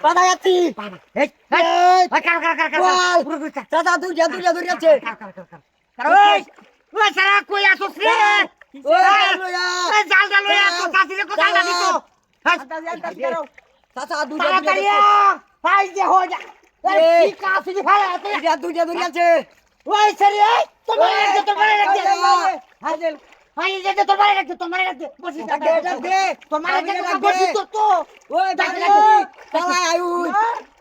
পাতা যাচ্ছি চাচা দুইটা আছে কই আসছ রে জাল জাল চাচিরে কোথায় না দিত চাচা দুইটা ভাই যে হো যা এই কাছে দি ভাই দুইটা আছে ওই সরি তোমার রাখতে হাজেল ভাই এই যে তোমার রাখতে বসি দে তোমার রাখতে বসি তো ওই ডাকলে চালা আয়ু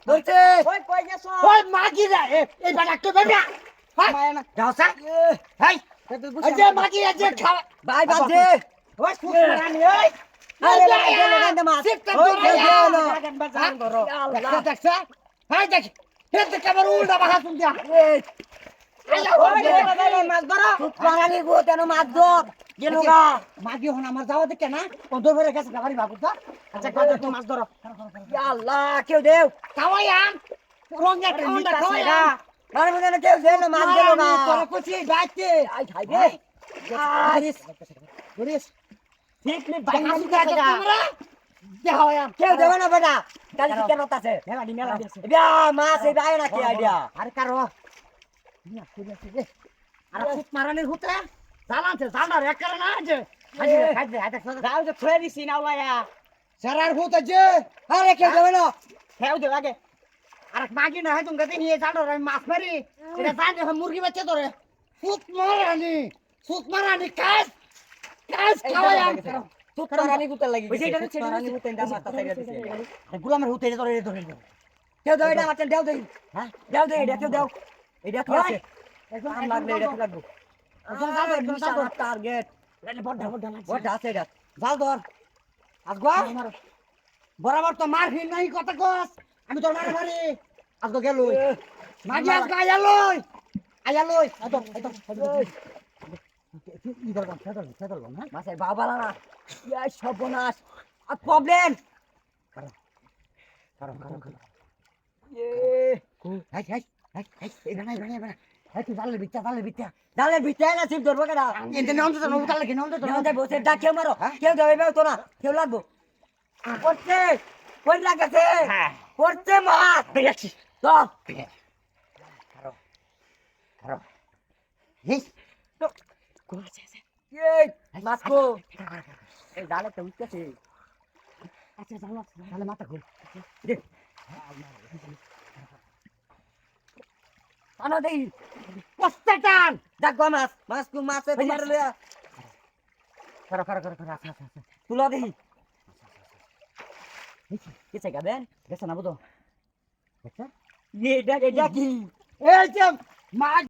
ধরতে ওই কই গেছ ওই মাগি রে এই বাড়াকে বেটা ভাই যাও স্যার ভাই এই যে মাগি আছে খাওয়া ভাই বাজে ওই সুমারানি ওই আরে লাগান দে মাছ ওই দে না বাজান করো আল্লাহ দেখছ ভাই দেখ হেদ কেমন উল্টা বাহা শুন দিয়া মাছ ধরো সুমারানি গো তেন মাছ ধর গেলুগা মাগি হন আমার যাওয়া দেখে না অন্তর ভরে গেছে গাবারি বাবু তো আচ্ছা কত তো মাছ ধরো ইয়া আল্লাহ কেউ দেও খাওয়াইয়াম রঙে কাউন্ডা খাওয়াইয়া আর মনে না কেউ দেন মাছ দেলো না তোর কুচি বাইতে আই খাইবে আরিস আরিস ঠিক নে বাইনা সুদা তোমরা দেখাওয়াম কেউ দেবে না বেটা কাল কি কেন আছে মেলাডি আছে বিয়া মাছ এই বায় না কি আইডিয়া আরে কারো না কুড়ি দে আর ফুট মারানির হুতে জানাতে জানার এক করে না যে হাজিরে খাইতে হাতে যাও যে ছড়ে দিছি না ওলায়া সারার হুত আছে আরে কেউ দেবে না খেও দে আগে আর মাগি না হয় তুমি গতে নিয়ে জানো আমি মাছ মারি এটা জানি মুরগি বাচ্চা ধরে ফুট মারানি কাজ খাওয়ায়াম ফুট মারানি গুতে লাগি ওইটা তো মারানি গুতে দা মাথা সাইরা দিছে গুলামের হুতে ধরে কেউ দাও এটা মাছ দাও দেই হ্যাঁ দাও দে এটা কেউ দাও এটা কি আছে আম লাগলে এটা কি লাগবে টার্গেট বড় আছে এটা জাল ধর আজগো বরাবর তো মার ফির নাই কত কস আমি তো মারি আজগো গেল মাগি আজগো আয়ালই আতো ইদার গান ফেদল না মাসে বাবালা না ইয়া সর্বনাশ আর প্রবলেম কারণ এ হাই এটা নাই তুই জালের ভিতরে না সিম ধরবো কেনা এতে নন্দে তো নৌকা লাগে নন্দে বসে ডাক কেউ মারো কেউ দেবে তো না কেউ লাগবো করছে কোন লাগাছে করছে মাছ দেখছি তো খারো এই তো কোছে আছে এই মাছ কো এই জালে তো উঠছে আচ্ছা জালে মাথা ঘুর দে আনো দেই কষ্টটান দেখো মাছ কো মাছে তোমার লয়া খারো আচ্ছা তুলো দেই কি চাই গাবেন দেখছ না বুঝো দেখছ এটা কি এই যে মাছ